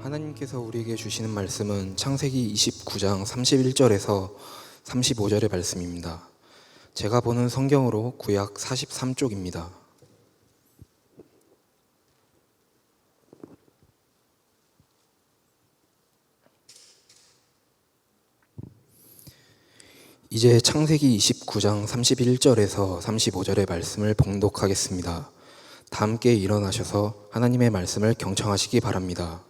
하나님께서 우리에게 주시는 말씀은 창세기 29장 31절에서 35절의 말씀입니다. 제가 보는 성경으로 구약 43쪽입니다. 이제 창세기 29장 31절에서 35절의 말씀을 봉독하겠습니다. 다 함께 일어나셔서 하나님의 말씀을 경청하시기 바랍니다.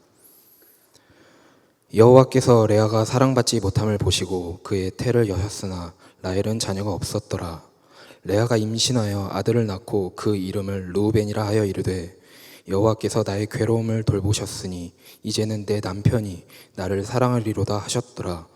여호와께서 레아가 사랑받지 못함을 보시고 그의 태를 여셨으나 라헬은 자녀가 없었더라. 레아가 임신하여 아들을 낳고 그 이름을 르우벤이라 하여 이르되 여호와께서 나의 괴로움을 돌보셨으니 이제는 내 남편이 나를 사랑하리로다 하셨더라.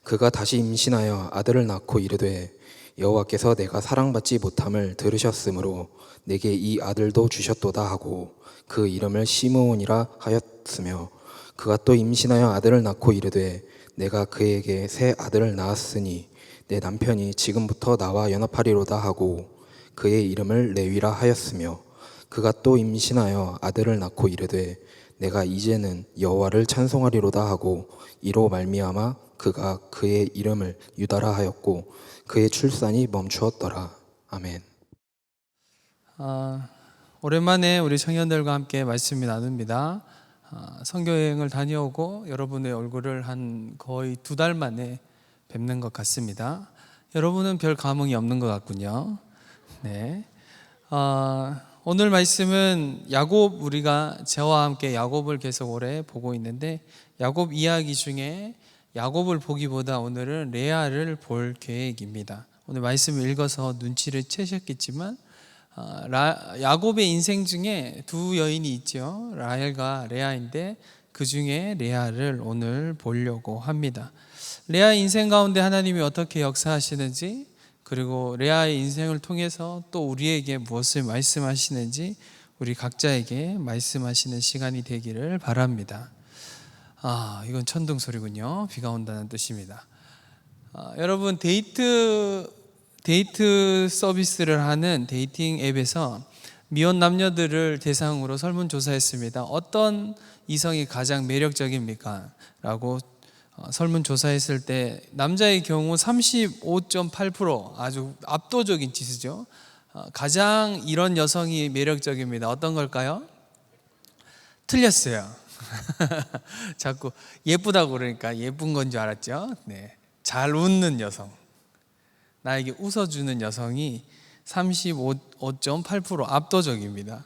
그가 다시 임신하여 아들을 낳고 이르되 여호와께서 내가 사랑받지 못함을 들으셨으므로 내게 이 아들도 주셨도다 하고 그 이름을 시므온이라 하였으며 그가 또 임신하여 아들을 낳고 이르되 내가 그에게 새 아들을 낳았으니 내 남편이 지금부터 나와 연합하리로다 하고 그의 이름을 레위라 하였으며 그가 또 임신하여 아들을 낳고 이르되 내가 이제는 여호와를 찬송하리로다 하고 이로 말미암아 그가 그의 이름을 유다라 하였고 그의 출산이 멈추었더라. 아멘. 오랜만에 우리 청년들과 함께 말씀이 나눕니다. 선교여행을 다녀오고 여러분의 얼굴을 한 거의 2달 만에 뵙는 것 같습니다. 여러분은 별 감흥이 없는 것 같군요. 네. 오늘 말씀은 야곱, 우리가 저와 함께 야곱을 계속 오래 보고 있는데 야곱 이야기 중에 야곱을 보기보다 오늘은 레아를 볼 계획입니다. 오늘 말씀을 읽어서 눈치를 채셨겠지만 야곱의 인생 중에 2 여인이 있죠. 라헬과 레아인데 그 중에 레아를 오늘 보려고 합니다. 레아의 인생 가운데 하나님이 어떻게 역사하시는지, 그리고 레아의 인생을 통해서 또 우리에게 무엇을 말씀하시는지 우리 각자에게 말씀하시는 시간이 되기를 바랍니다. 이건 천둥 소리군요. 비가 온다는 뜻입니다. 여러분 데이트 서비스를 하는 데이팅 앱에서 미혼 남녀들을 대상으로 설문조사했습니다. 어떤 이성이 가장 매력적입니까? 라고 설문조사했을 때 남자의 경우 35.8%, 아주 압도적인 지수죠. 가장 이런 여성이 매력적입니다. 어떤 걸까요? 틀렸어요. 자꾸 예쁘다고 그러니까 예쁜 건 줄 알았죠. 네. 잘 웃는 여성, 나에게 웃어주는 여성이 35.8% 압도적입니다.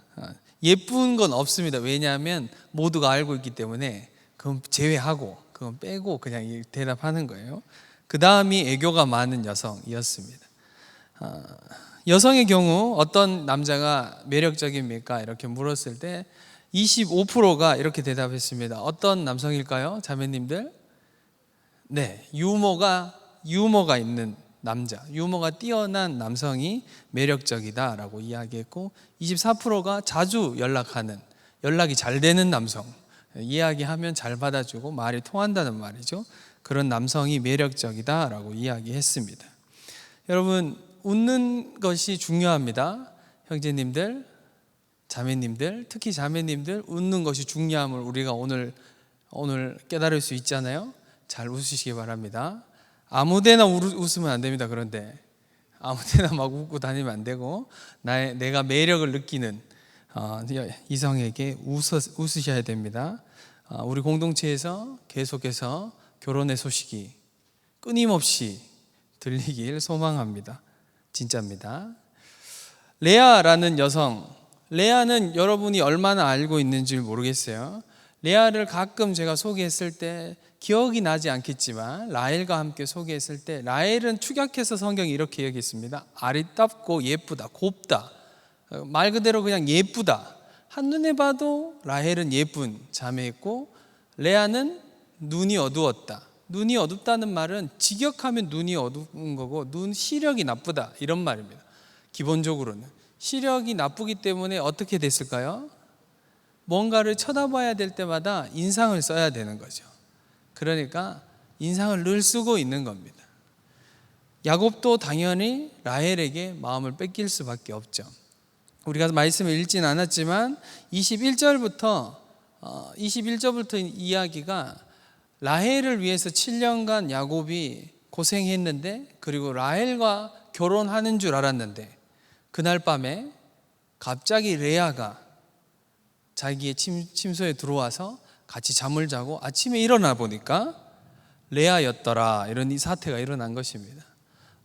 예쁜 건 없습니다. 왜냐하면 모두가 알고 있기 때문에 그건 제외하고, 그건 빼고 그냥 대답하는 거예요. 그 다음이 애교가 많은 여성이었습니다. 여성의 경우 어떤 남자가 매력적입니까? 이렇게 물었을 때 25%가 이렇게 대답했습니다. 어떤 남성일까요? 자매님들? 네, 유머가 있는 남자, 유머가 뛰어난 남성이 매력적이다라고 이야기했고, 24%가 자주 연락이 잘 되는 남성, 이야기하면 잘 받아주고 말이 통한다는 말이죠. 그런 남성이 매력적이다라고 이야기했습니다. 여러분, 웃는 것이 중요합니다. 형제님들, 자매님들, 특히 자매님들, 웃는 것이 중요함을 우리가 오늘 깨달을 수 있잖아요. 잘 웃으시기 바랍니다. 아무데나 웃으면 안 됩니다. 그런데 아무데나 막 웃고 다니면 안 되고, 내가 매력을 느끼는 이성에게 웃으셔야 됩니다. 우리 공동체에서 계속해서 결혼의 소식이 끊임없이 들리길 소망합니다. 진짜입니다. 레아라는 여성, 레아는 여러분이 얼마나 알고 있는지 모르겠어요. 레아를 가끔 제가 소개했을 때 기억이 나지 않겠지만 라헬과 함께 소개했을 때 라헬은 축약해서 성경이 이렇게 얘기했습니다. 아리답고 예쁘다, 곱다, 말 그대로 그냥 예쁘다. 한눈에 봐도 라헬은 예쁜 자매였고 레아는 눈이 어두웠다. 눈이 어둡다는 말은 직역하면 눈이 어두운 거고 눈 시력이 나쁘다 이런 말입니다. 기본적으로는 시력이 나쁘기 때문에 어떻게 됐을까요? 뭔가를 쳐다봐야 될 때마다 인상을 써야 되는 거죠. 그러니까 인상을 늘 쓰고 있는 겁니다. 야곱도 당연히 라헬에게 마음을 뺏길 수밖에 없죠. 우리가 말씀을 읽진 않았지만 21절부터 21절부터 이야기가 라헬을 위해서 7년간 야곱이 고생했는데, 그리고 라헬과 결혼하는 줄 알았는데 그날 밤에 갑자기 레아가 자기의 침소에 들어와서 같이 잠을 자고 아침에 일어나 보니까 레아였더라. 이런 이 사태가 일어난 것입니다.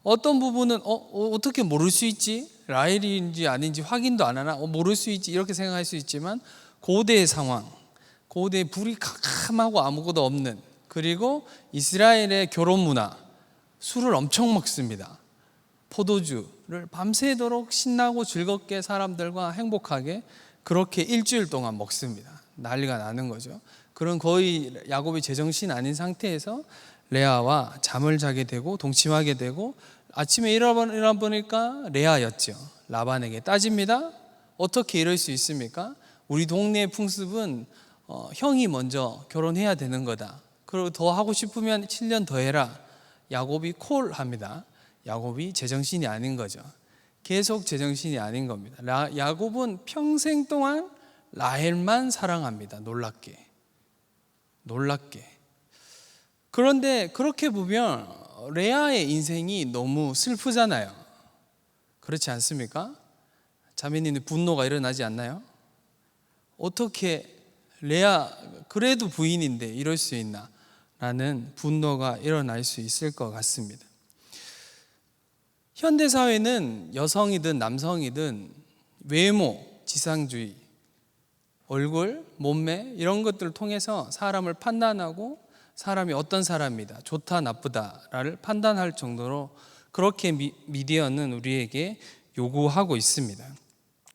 어떤 부분은 어떻게 모를 수 있지? 라헬인지 아닌지 확인도 안 하나? 모를 수 있지? 이렇게 생각할 수 있지만, 고대의 상황, 고대의 불이 캄캄하고 아무것도 없는, 그리고 이스라엘의 결혼 문화, 술을 엄청 먹습니다. 포도주를 밤새도록 신나고 즐겁게 사람들과 행복하게 그렇게 일주일 동안 먹습니다. 난리가 나는 거죠. 그런 거의 야곱이 제정신 아닌 상태에서 레아와 잠을 자게 되고 동침하게 되고, 아침에 일어나 보니까 레아였죠. 라반에게 따집니다. 어떻게 이럴 수 있습니까? 우리 동네의 풍습은 형이 먼저 결혼해야 되는 거다. 그리고 더 하고 싶으면 7년 더 해라. 야곱이 콜합니다. 야곱이 제정신이 아닌 거죠. 계속 제정신이 아닌 겁니다. 야곱은 평생 동안 라헬만 사랑합니다. 놀랍게. 그런데 그렇게 보면 레아의 인생이 너무 슬프잖아요. 그렇지 않습니까? 자매님들 분노가 일어나지 않나요? 어떻게 레아 그래도 부인인데 이럴 수 있나? 라는 분노가 일어날 수 있을 것 같습니다. 현대사회는 여성이든 남성이든 외모, 지상주의, 얼굴, 몸매 이런 것들을 통해서 사람을 판단하고 사람이 어떤 사람이다, 좋다, 나쁘다를 판단할 정도로 그렇게 미디어는 우리에게 요구하고 있습니다.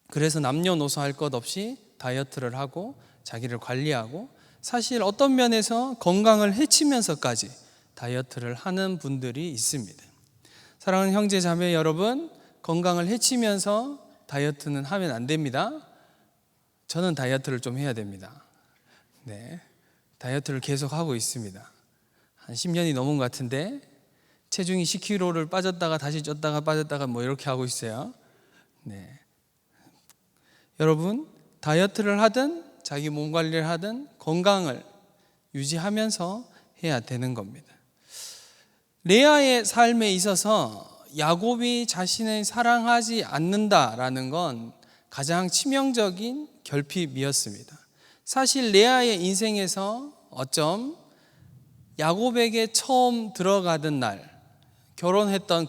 그래서 남녀노소 할 것 없이 다이어트를 하고 자기를 관리하고, 사실 어떤 면에서 건강을 해치면서까지 다이어트를 하는 분들이 있습니다. 사랑하는 형제 자매 여러분, 건강을 해치면서 다이어트는 하면 안 됩니다. 저는 다이어트를 좀 해야 됩니다. 네, 다이어트를 계속 하고 있습니다. 한 10년이 넘은 것 같은데 체중이 10kg를 빠졌다가 다시 쪘다가 빠졌다가 뭐 이렇게 하고 있어요. 네, 여러분 다이어트를 하든 자기 몸 관리를 하든 건강을 유지하면서 해야 되는 겁니다. 레아의 삶에 있어서 야곱이 자신을 사랑하지 않는다라는 건 가장 치명적인 결핍이었습니다. 사실 레아의 인생에서 어쩜 야곱에게 처음 들어가던 날, 결혼했던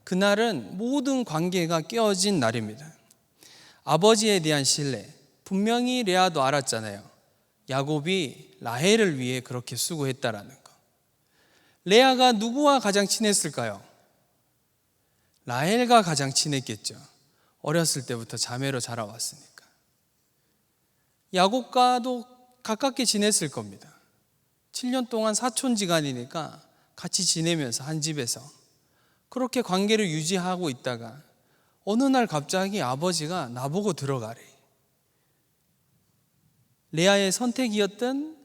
그날은 모든 관계가 깨어진 날입니다. 아버지에 대한 신뢰, 분명히 레아도 알았잖아요. 야곱이 라헬을 위해 그렇게 수고했다라는 거. 레아가 누구와 가장 친했을까요? 라헬과 가장 친했겠죠. 어렸을 때부터 자매로 자라왔으니까. 야곱과도 가깝게 지냈을 겁니다. 7년 동안 사촌지간이니까 같이 지내면서 한 집에서 그렇게 관계를 유지하고 있다가 어느 날 갑자기 아버지가 나보고 들어가래. 레아의 선택이었던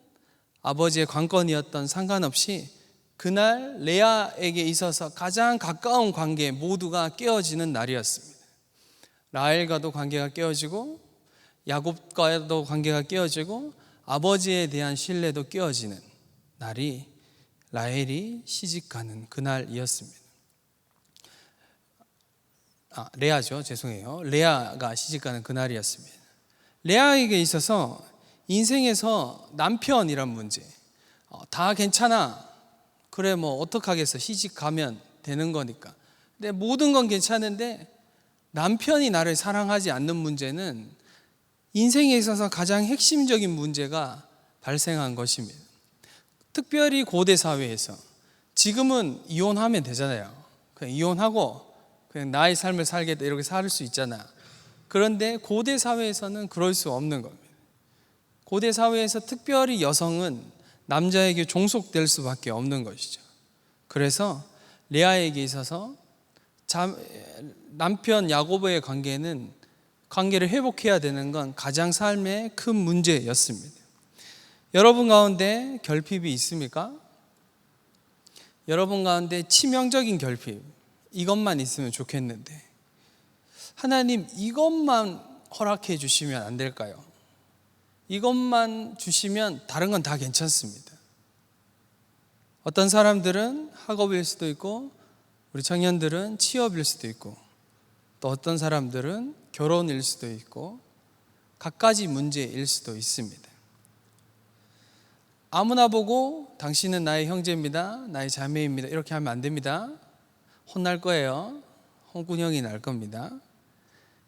아버지의 관건이었던 상관없이 그날 레아에게 있어서 가장 가까운 관계 모두가 깨어지는 날이었습니다. 라헬과도 관계가 깨어지고 야곱과도 관계가 깨어지고 아버지에 대한 신뢰도 깨어지는 날이 라헬이 시집가는 그날이었습니다. 레아죠. 죄송해요. 레아가 시집가는 그날이었습니다. 레아에게 있어서 인생에서 남편이란 문제, 다 괜찮아. 그래 뭐 어떡하겠어. 시집 가면 되는 거니까. 근데 모든 건 괜찮은데 남편이 나를 사랑하지 않는 문제는 인생에 있어서 가장 핵심적인 문제가 발생한 것입니다. 특별히 고대 사회에서 지금은 이혼하면 되잖아요. 그냥 이혼하고 그냥 나의 삶을 살겠다 이렇게 살 수 있잖아. 그런데 고대 사회에서는 그럴 수 없는 겁니다. 고대 사회에서 특별히 여성은 남자에게 종속될 수밖에 없는 것이죠. 그래서 레아에게 있어서 남편 야곱과의 관계를 회복해야 되는 건 가장 삶의 큰 문제였습니다. 여러분 가운데 결핍이 있습니까? 여러분 가운데 치명적인 결핍, 이것만 있으면 좋겠는데 하나님 이것만 허락해 주시면 안 될까요? 이것만 주시면 다른 건 다 괜찮습니다. 어떤 사람들은 학업일 수도 있고, 우리 청년들은 취업일 수도 있고, 또 어떤 사람들은 결혼일 수도 있고, 갖가지 문제일 수도 있습니다. 아무나 보고 당신은 나의 형제입니다, 나의 자매입니다, 이렇게 하면 안 됩니다. 혼날 거예요. 홍군형이 날 겁니다.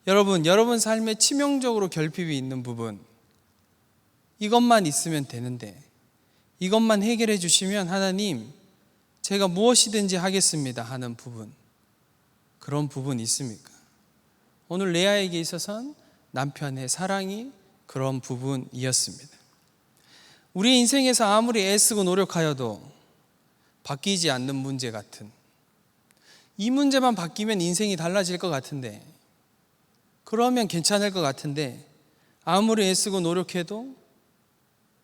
여러분 삶에 치명적으로 결핍이 있는 부분, 이것만 있으면 되는데, 이것만 해결해 주시면 하나님 제가 무엇이든지 하겠습니다 하는 부분, 그런 부분이 있습니까? 오늘 레아에게 있어서는 남편의 사랑이 그런 부분이었습니다. 우리 인생에서 아무리 애쓰고 노력하여도 바뀌지 않는 문제 같은, 이 문제만 바뀌면 인생이 달라질 것 같은데, 그러면 괜찮을 것 같은데, 아무리 애쓰고 노력해도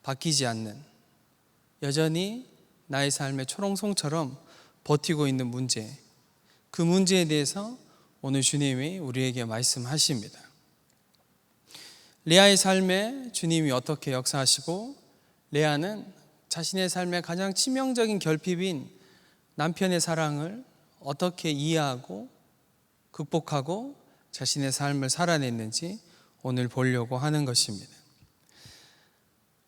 바뀌지 않는, 여전히 나의 삶의 초롱송처럼 버티고 있는 문제, 그 문제에 대해서 오늘 주님이 우리에게 말씀하십니다. 레아의 삶에 주님이 어떻게 역사하시고, 레아는 자신의 삶의 가장 치명적인 결핍인 남편의 사랑을 어떻게 이해하고 극복하고 자신의 삶을 살아냈는지 오늘 보려고 하는 것입니다.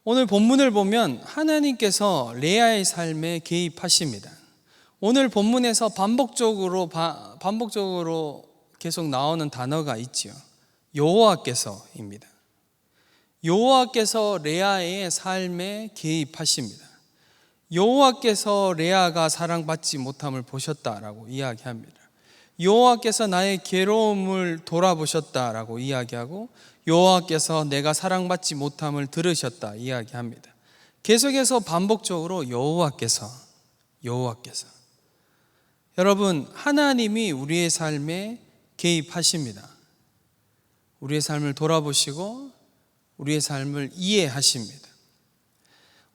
오늘 본문을 보면 하나님께서 레아의 삶에 개입하십니다. 오늘 본문에서 반복적으로 계속 나오는 단어가 있지요. 여호와께서입니다. 여호와께서 레아의 삶에 개입하십니다. 여호와께서 레아가 사랑받지 못함을 보셨다라고 이야기합니다. 여호와께서 나의 괴로움을 돌아보셨다라고 이야기하고, 여호와께서 내가 사랑받지 못함을 들으셨다 이야기합니다. 계속해서 반복적으로 여호와께서. 여러분, 하나님이 우리의 삶에 개입하십니다. 우리의 삶을 돌아보시고 우리의 삶을 이해하십니다.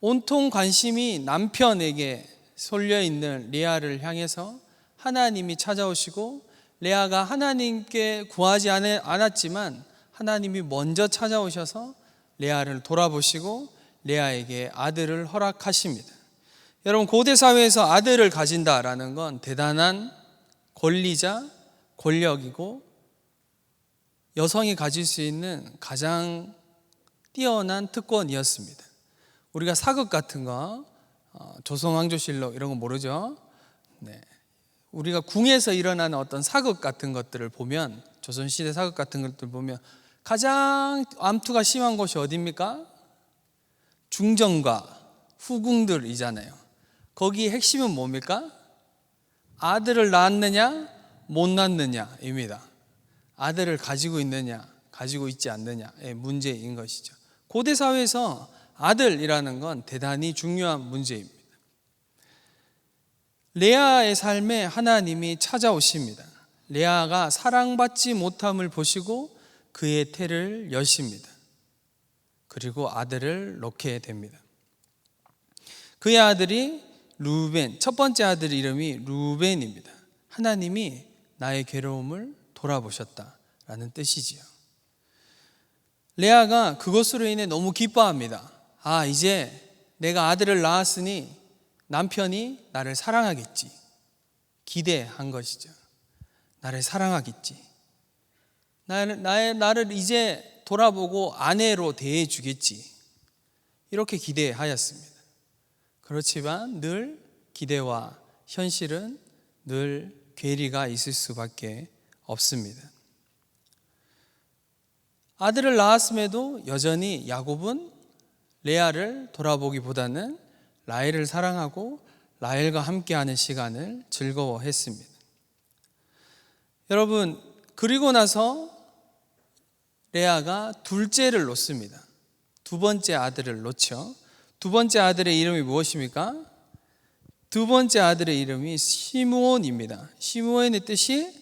온통 관심이 남편에게 쏠려 있는 레아를 향해서 하나님이 찾아오시고, 레아가 하나님께 구하지 않았지만 하나님이 먼저 찾아오셔서 레아를 돌아보시고 레아에게 아들을 허락하십니다. 여러분, 고대 사회에서 아들을 가진다라는 건 대단한 권리자, 권력이고 여성이 가질 수 있는 가장 뛰어난 특권이었습니다. 우리가 사극 같은 거, 조선왕조실록 이런 거 모르죠? 네. 우리가 궁에서 일어나는 어떤 사극 같은 것들을 보면, 조선시대 사극 같은 것들을 보면 가장 암투가 심한 곳이 어디입니까? 중정과 후궁들이잖아요. 거기에 핵심은 뭡니까? 아들을 낳았느냐 못 낳느냐입니다. 아들을 가지고 있느냐 가지고 있지 않느냐의 문제인 것이죠. 고대 사회에서 아들이라는 건 대단히 중요한 문제입니다. 레아의 삶에 하나님이 찾아오십니다. 레아가 사랑받지 못함을 보시고 그의 태를 여십니다. 그리고 아들을 낳게 됩니다. 그의 아들이 루벤, 첫 번째 아들 이름이 루벤입니다. 하나님이 나의 괴로움을 돌아보셨다라는 뜻이지요. 레아가 그것으로 인해 너무 기뻐합니다. 이제 내가 아들을 낳았으니 남편이 나를 사랑하겠지. 기대한 것이죠. 나를 사랑하겠지. 나를 이제 돌아보고 아내로 대해주겠지. 이렇게 기대하였습니다. 그렇지만 늘 기대와 현실은 늘 괴리가 있을 수밖에 없습니다. 아들을 낳았음에도 여전히 야곱은 레아를 돌아보기보다는 라헬을 사랑하고 라헬과 함께하는 시간을 즐거워했습니다. 여러분, 그리고 나서 레아가 둘째를 놓습니다. 두 번째 아들을 놓죠. 두 번째 아들의 이름이 무엇입니까? 두 번째 아들의 이름이 시므온입니다. 시므온의 뜻이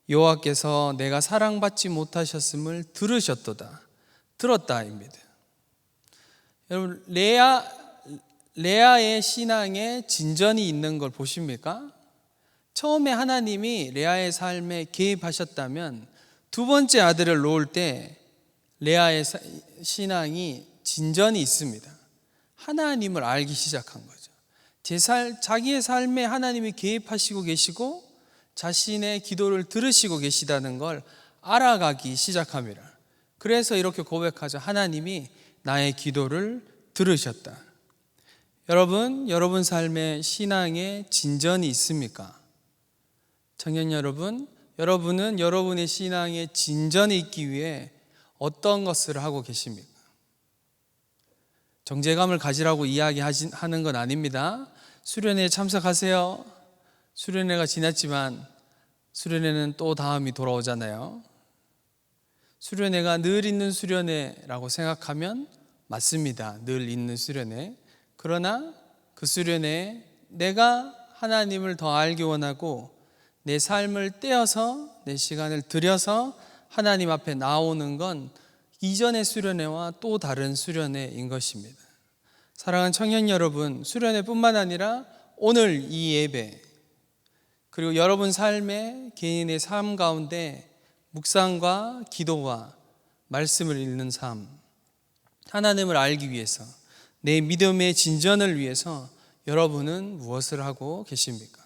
여호와께서 내가 사랑받지 못하셨음을 들으셨도다, 들었다입니다. 여러분, 레아의 신앙에 진전이 있는 걸 보십니까? 처음에 하나님이 레아의 삶에 개입하셨다면 두 번째 아들을 놓을 때 레아의 신앙이 진전이 있습니다. 하나님을 알기 시작한 거죠. 자기의 삶에 하나님이 개입하시고 계시고 자신의 기도를 들으시고 계시다는 걸 알아가기 시작합니다. 그래서 이렇게 고백하죠. 하나님이 나의 기도를 들으셨다. 여러분 삶의 신앙에 진전이 있습니까? 청년 여러분, 여러분은 여러분의 신앙에 진전이 있기 위해 어떤 것을 하고 계십니까? 정죄감을 가지라고 이야기하는 건 아닙니다. 수련회에 참석하세요. 수련회가 지났지만 수련회는 또 다음이 돌아오잖아요. 수련회가 늘 있는 수련회라고 생각하면 맞습니다. 늘 있는 수련회. 그러나 그 수련회에 내가 하나님을 더 알기 원하고 내 삶을 떼어서 내 시간을 들여서 하나님 앞에 나오는 건 이전의 수련회와 또 다른 수련회인 것입니다. 사랑하는 청년 여러분, 수련회뿐만 아니라 오늘 이 예배 그리고 여러분 삶의 개인의 삶 가운데 묵상과 기도와 말씀을 읽는 삶, 하나님을 알기 위해서 내 믿음의 진전을 위해서 여러분은 무엇을 하고 계십니까?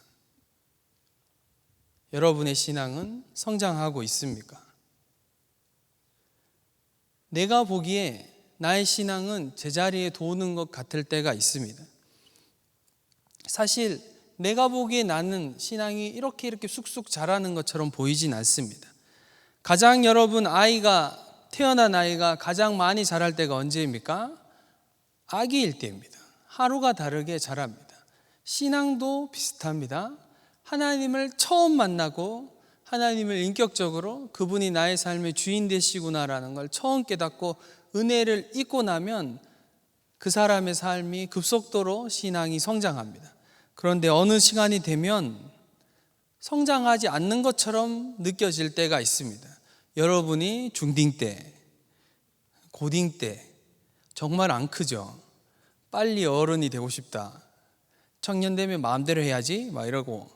여러분의 신앙은 성장하고 있습니까? 내가 보기에 나의 신앙은 제자리에 도는 것 같을 때가 있습니다. 사실 내가 보기에 나는 신앙이 이렇게 쑥쑥 자라는 것처럼 보이진 않습니다. 가장 여러분 태어난 아이가 가장 많이 자랄 때가 언제입니까? 아기일 때입니다. 하루가 다르게 자랍니다. 신앙도 비슷합니다. 하나님을 처음 만나고 하나님을 인격적으로 그분이 나의 삶의 주인 되시구나라는 걸 처음 깨닫고 은혜를 잊고 나면 그 사람의 삶이 급속도로 신앙이 성장합니다. 그런데 어느 시간이 되면 성장하지 않는 것처럼 느껴질 때가 있습니다. 여러분이 중딩 때, 고딩 때 정말 안 크죠. 빨리 어른이 되고 싶다. 청년 되면 마음대로 해야지 막 이러고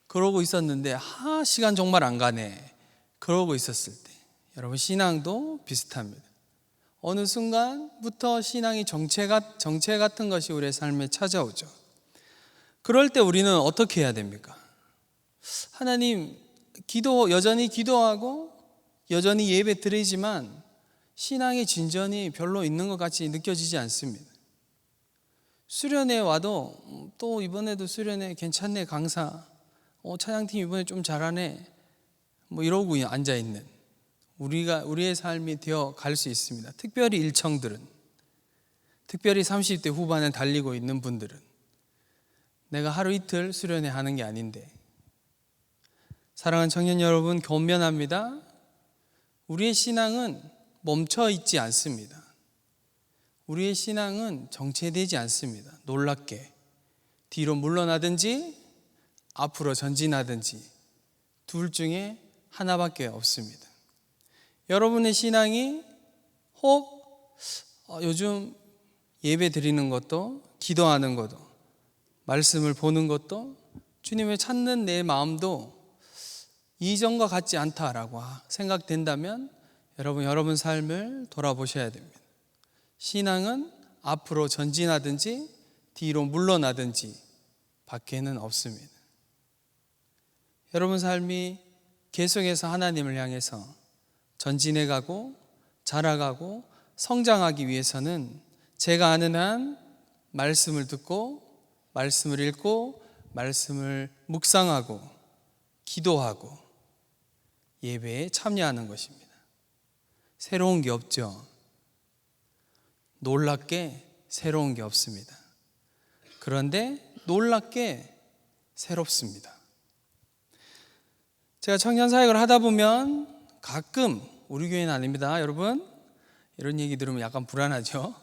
그러고 있었는데 시간 정말 안 가네. 그러고 있었을 때 여러분 신앙도 비슷합니다. 어느 순간부터 신앙이 정체 같은 것이 우리의 삶에 찾아오죠. 그럴 때 우리는 어떻게 해야 됩니까? 하나님 여전히 기도하고 여전히 예배 드리지만 신앙의 진전이 별로 있는 것 같이 느껴지지 않습니다. 수련회 와도 또 이번에도 수련회 괜찮네 강사 찬양팀 이번에 좀 잘하네 이러고 앉아있는 우리의 삶이 되어 갈 수 있습니다. 특별히 일청들은, 특별히 30대 후반에 달리고 있는 분들은 내가 하루 이틀 수련회 하는 게 아닌데. 사랑하는 청년 여러분, 권면합니다. 우리의 신앙은 멈춰 있지 않습니다. 우리의 신앙은 정체되지 않습니다. 놀랍게 뒤로 물러나든지 앞으로 전진하든지 둘 중에 하나밖에 없습니다. 여러분의 신앙이 혹 요즘 예배 드리는 것도 기도하는 것도 말씀을 보는 것도 주님을 찾는 내 마음도 이전과 같지 않다라고 생각된다면 여러분 삶을 돌아보셔야 됩니다. 신앙은 앞으로 전진하든지 뒤로 물러나든지 밖에는 없습니다. 여러분 삶이 계속해서 하나님을 향해서 전진해가고 자라가고 성장하기 위해서는 제가 아는 한 말씀을 듣고 말씀을 읽고 말씀을 묵상하고 기도하고 예배에 참여하는 것입니다. 새로운 게 없죠. 놀랍게 새로운 게 없습니다. 그런데 놀랍게 새롭습니다. 제가 청년 사역을 하다 보면 가끔 우리 교회는 아닙니다. 여러분 이런 얘기 들으면 약간 불안하죠.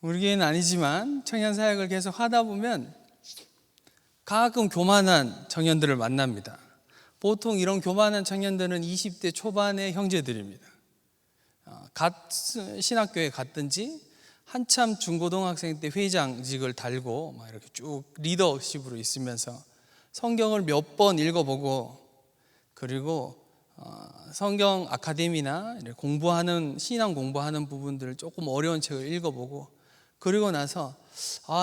우리 교회는 아니지만 청년 사역을 계속 하다 보면 가끔 교만한 청년들을 만납니다. 보통 이런 교만한 청년들은 20대 초반의 형제들입니다. 신학교에 갔든지 한참 중고등학생 때 회장직을 달고 막 이렇게 쭉 리더십으로 있으면서 성경을 몇 번 읽어보고 그리고 성경 아카데미나 공부하는 신앙 공부하는 부분들을 조금 어려운 책을 읽어보고 그리고 나서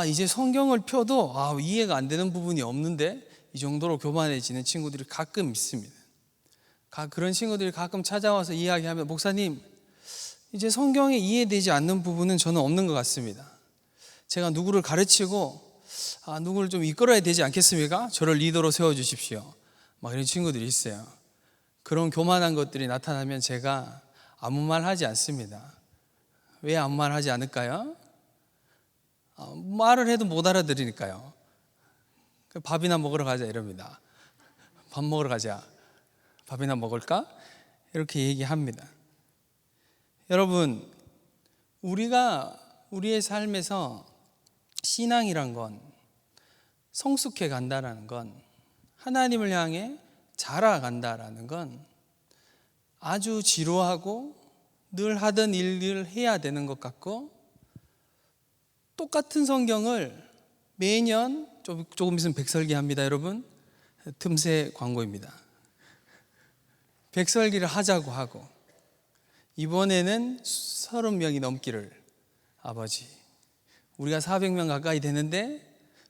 이제 성경을 펴도 이해가 안 되는 부분이 없는데 이 정도로 교만해지는 친구들이 가끔 있습니다. 그런 친구들이 가끔 찾아와서 이야기하면 목사님 이제 성경에 이해되지 않는 부분은 저는 없는 것 같습니다. 제가 누구를 가르치고 누구를 좀 이끌어야 되지 않겠습니까? 저를 리더로 세워주십시오. 막 이런 친구들이 있어요. 그런 교만한 것들이 나타나면 제가 아무 말 하지 않습니다. 왜 아무 말 하지 않을까요? 말을 해도 못 알아들으니까요. 밥이나 먹으러 가자 이럽니다. 밥 먹으러 가자. 밥이나 먹을까? 이렇게 얘기합니다. 여러분, 우리가 우리의 삶에서 신앙이란 건 성숙해 간다라는 건 하나님을 향해 자라간다라는 건 아주 지루하고 늘 하던 일을 해야 되는 것 같고 똑같은 성경을 매년 조금 있으면 백설기 합니다. 여러분 틈새 광고입니다. 백설기를 하자고 하고 이번에는 30명이 넘기를 아버지 우리가 400명 가까이 되는데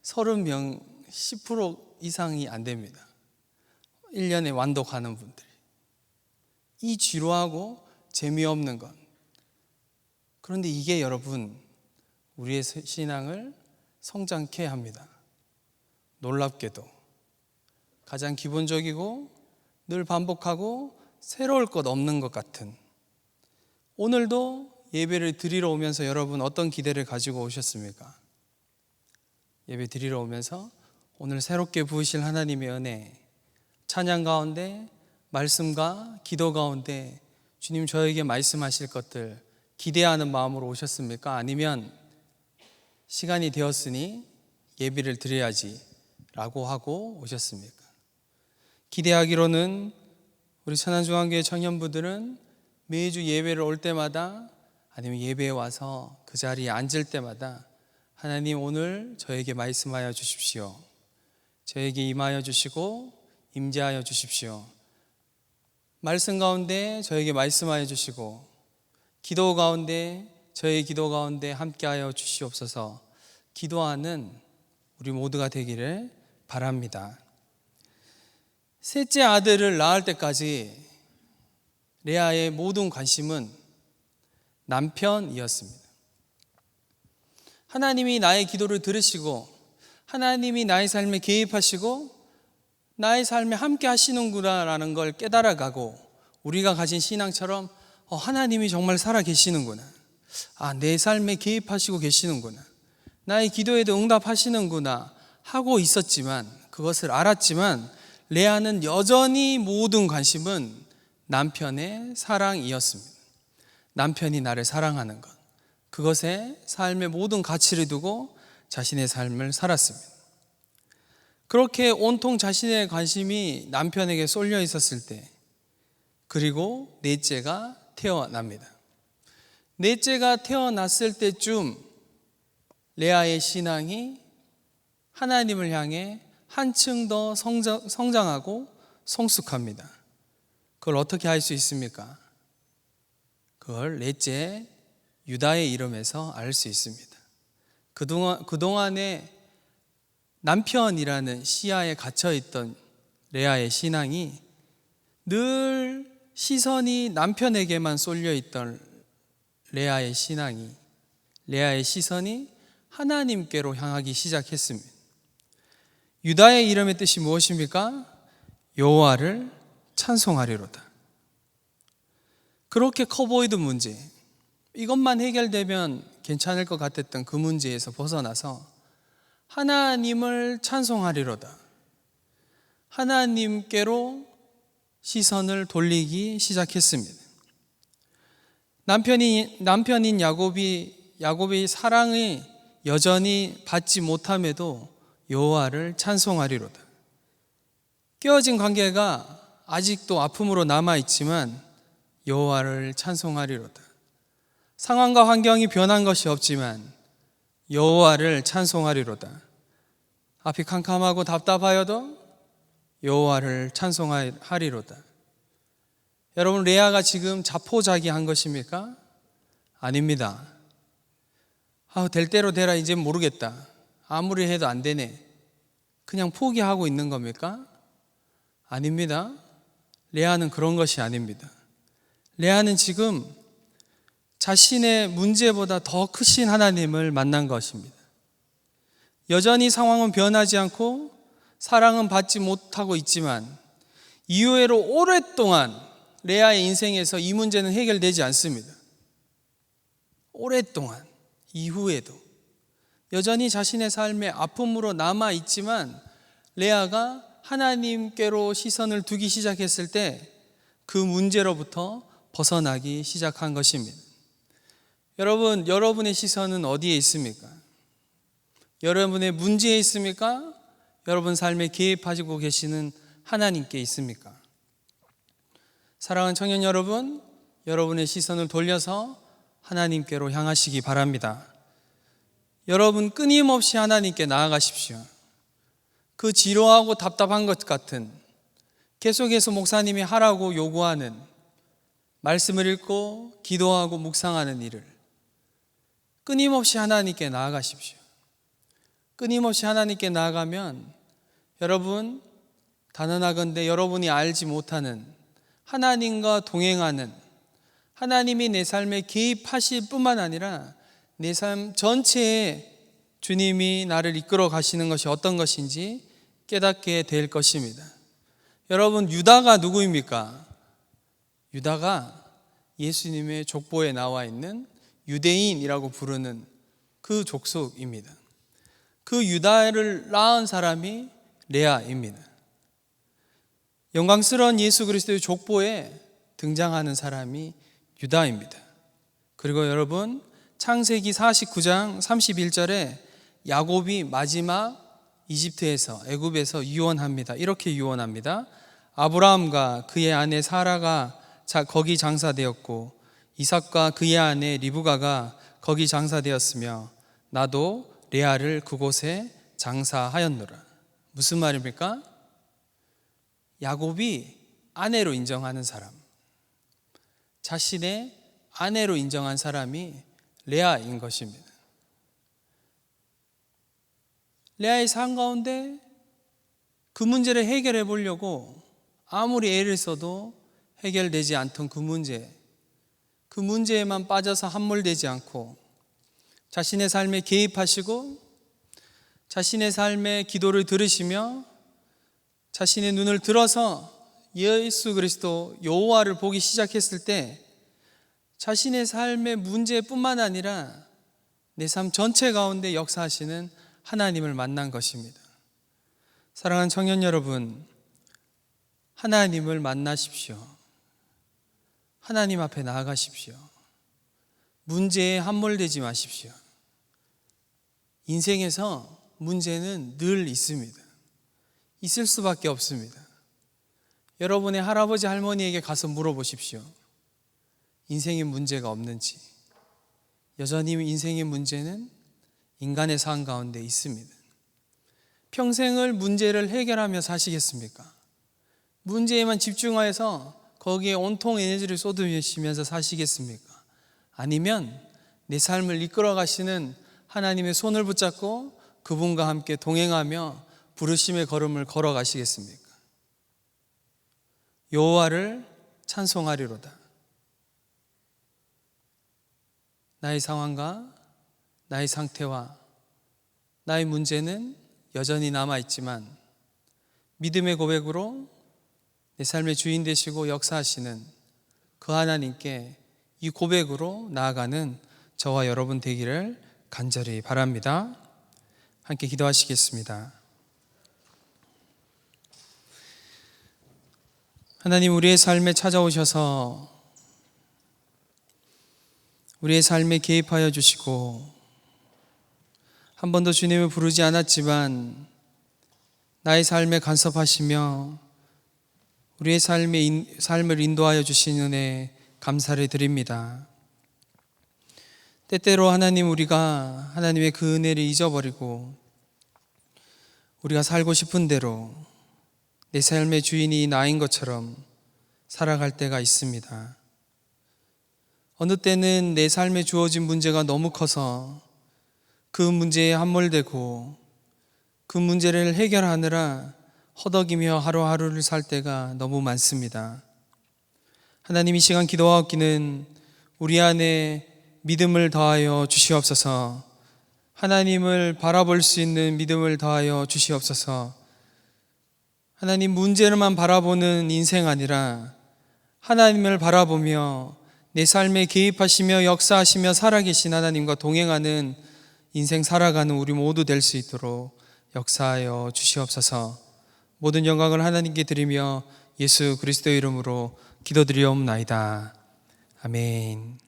30명 10% 이상이 안 됩니다. 1년에 완독하는 분들이 이 지루하고 재미없는 것 그런데 이게 여러분 우리의 신앙을 성장케 합니다. 놀랍게도 가장 기본적이고 늘 반복하고 새로울 것 없는 것 같은 오늘도 예배를 드리러 오면서 여러분 어떤 기대를 가지고 오셨습니까? 예배 드리러 오면서 오늘 새롭게 부으실 하나님의 은혜 찬양 가운데 말씀과 기도 가운데 주님 저에게 말씀하실 것들 기대하는 마음으로 오셨습니까? 아니면 시간이 되었으니 예배를 드려야지 라고 하고 오셨습니까? 기대하기로는 우리 천안중앙교회 청년부들은 매주 예배를 올 때마다 아니면 예배에 와서 그 자리에 앉을 때마다 하나님 오늘 저에게 말씀하여 주십시오. 저에게 임하여 주시고 임재하여 주십시오. 말씀 가운데 저에게 말씀하여 주시고 기도 가운데 저의 기도 가운데 함께하여 주시옵소서 기도하는 우리 모두가 되기를 바랍니다. 셋째 아들을 낳을 때까지 레아의 모든 관심은 남편이었습니다. 하나님이 나의 기도를 들으시고 하나님이 나의 삶에 개입하시고 나의 삶에 함께 하시는구나라는 걸 깨달아가고 우리가 가진 신앙처럼 하나님이 정말 살아 계시는구나. 내 삶에 개입하시고 계시는구나. 나의 기도에도 응답하시는구나 하고 있었지만 그것을 알았지만 레아는 여전히 모든 관심은 남편의 사랑이었습니다. 남편이 나를 사랑하는 것 그것에 삶의 모든 가치를 두고 자신의 삶을 살았습니다. 그렇게 온통 자신의 관심이 남편에게 쏠려 있었을 때 그리고 넷째가 태어납니다. 넷째가 태어났을 때쯤 레아의 신앙이 하나님을 향해 한층 더 성장하고 성숙합니다. 그걸 어떻게 할 수 있습니까? 그걸 넷째 유다의 이름에서 알 수 있습니다. 그동안에 남편이라는 시야에 갇혀있던 레아의 신앙이 늘 시선이 남편에게만 쏠려있던 레아의 시선이 하나님께로 향하기 시작했습니다. 유다의 이름의 뜻이 무엇입니까? 여호와를 찬송하리로다. 그렇게 커 보이던 문제 이것만 해결되면 괜찮을 것 같았던 그 문제에서 벗어나서 하나님을 찬송하리로다. 하나님께로 시선을 돌리기 시작했습니다. 남편인 야곱이 사랑을 여전히 받지 못함에도 여호와를 찬송하리로다. 깨어진 관계가 아직도 아픔으로 남아있지만 여호와를 찬송하리로다. 상황과 환경이 변한 것이 없지만 여호와를 찬송하리로다. 앞이 캄캄하고 답답하여도 여호와를 찬송하리로다. 여러분, 레아가 지금 자포자기한 것입니까? 아닙니다. 될 대로 되라, 이제 모르겠다. 아무리 해도 안 되네. 그냥 포기하고 있는 겁니까? 아닙니다. 레아는 그런 것이 아닙니다. 레아는 지금 자신의 문제보다 더 크신 하나님을 만난 것입니다. 여전히 상황은 변하지 않고 사랑은 받지 못하고 있지만 이후로 오랫동안 레아의 인생에서 이 문제는 해결되지 않습니다. 오랫동안 이후에도 여전히 자신의 삶의 아픔으로 남아있지만 레아가 하나님께로 시선을 두기 시작했을 때 그 문제로부터 벗어나기 시작한 것입니다. 여러분, 여러분의 시선은 어디에 있습니까? 여러분의 문제에 있습니까? 여러분 삶에 개입하시고 계시는 하나님께 있습니까? 사랑하는 청년 여러분, 여러분의 시선을 돌려서 하나님께로 향하시기 바랍니다. 여러분 끊임없이 하나님께 나아가십시오. 그 지루하고 답답한 것 같은, 계속해서 목사님이 하라고 요구하는 말씀을 읽고 기도하고 묵상하는 일을 끊임없이 하나님께 나아가십시오. 끊임없이 하나님께 나아가면 여러분, 단언하건대 여러분이 알지 못하는 하나님과 동행하는, 하나님이 내 삶에 개입하실 뿐만 아니라 내 삶 전체에 주님이 나를 이끌어 가시는 것이 어떤 것인지 깨닫게 될 것입니다. 여러분, 유다가 누구입니까? 유다가 예수님의 족보에 나와 있는 유대인이라고 부르는 그 족속입니다. 그 유다를 낳은 사람이 레아입니다. 영광스러운 예수 그리스도의 족보에 등장하는 사람이 유다입니다. 그리고 여러분, 창세기 49장 31절에 야곱이 마지막 이집트에서, 애굽에서 유언합니다. 이렇게 유언합니다. 아브라함과 그의 아내 사라가 거기 장사되었고 이삭과 그의 아내 리브가가 거기 장사되었으며 나도 레아를 그곳에 장사하였노라. 무슨 말입니까? 야곱이 아내로 인정하는 사람, 자신의 아내로 인정한 사람이 레아인 것입니다. 레아의 삶 가운데 그 문제를 해결해 보려고 아무리 애를 써도 해결되지 않던 그 문제에만 빠져서 함몰되지 않고 자신의 삶에 개입하시고 자신의 삶의 기도를 들으시며 자신의 눈을 들어서 예수 그리스도 여호와를 보기 시작했을 때 자신의 삶의 문제뿐만 아니라 내 삶 전체 가운데 역사하시는 하나님을 만난 것입니다. 사랑하는 청년 여러분, 하나님을 만나십시오. 하나님 앞에 나아가십시오. 문제에 함몰되지 마십시오. 인생에서 문제는 늘 있습니다. 있을 수밖에 없습니다. 여러분의 할아버지 할머니에게 가서 물어보십시오. 인생에 문제가 없는지. 여전히 인생의 문제는 인간의 삶 가운데 있습니다. 평생을 문제를 해결하며 사시겠습니까? 문제에만 집중하여서 거기에 온통 에너지를 쏟으시면서 사시겠습니까? 아니면 내 삶을 이끌어 가시는 하나님의 손을 붙잡고 그분과 함께 동행하며 부르심의 걸음을 걸어가시겠습니까? 여호와를 찬송하리로다. 나의 상황과 나의 상태와 나의 문제는 여전히 남아있지만 믿음의 고백으로 내 삶의 주인 되시고 역사하시는 그 하나님께 이 고백으로 나아가는 저와 여러분 되기를 간절히 바랍니다. 함께 기도하시겠습니다. 하나님, 우리의 삶에 찾아오셔서 우리의 삶에 개입하여 주시고 한 번도 주님을 부르지 않았지만 나의 삶에 간섭하시며 우리의 삶을 인도하여 주신 은혜 감사를 드립니다. 때때로 하나님, 우리가 하나님의 그 은혜를 잊어버리고 우리가 살고 싶은 대로 내 삶의 주인이 나인 것처럼 살아갈 때가 있습니다. 어느 때는 내 삶에 주어진 문제가 너무 커서 그 문제에 함몰되고 그 문제를 해결하느라 허덕이며 하루하루를 살 때가 너무 많습니다. 하나님, 이 시간 기도하옵기는 우리 안에 믿음을 더하여 주시옵소서. 하나님을 바라볼 수 있는 믿음을 더하여 주시옵소서. 하나님, 문제를만 바라보는 인생 아니라 하나님을 바라보며 내 삶에 개입하시며 역사하시며 살아계신 하나님과 동행하는 인생 살아가는 우리 모두 될 수 있도록 역사하여 주시옵소서. 모든 영광을 하나님께 드리며 예수 그리스도의 이름으로 기도드리옵나이다. 아멘.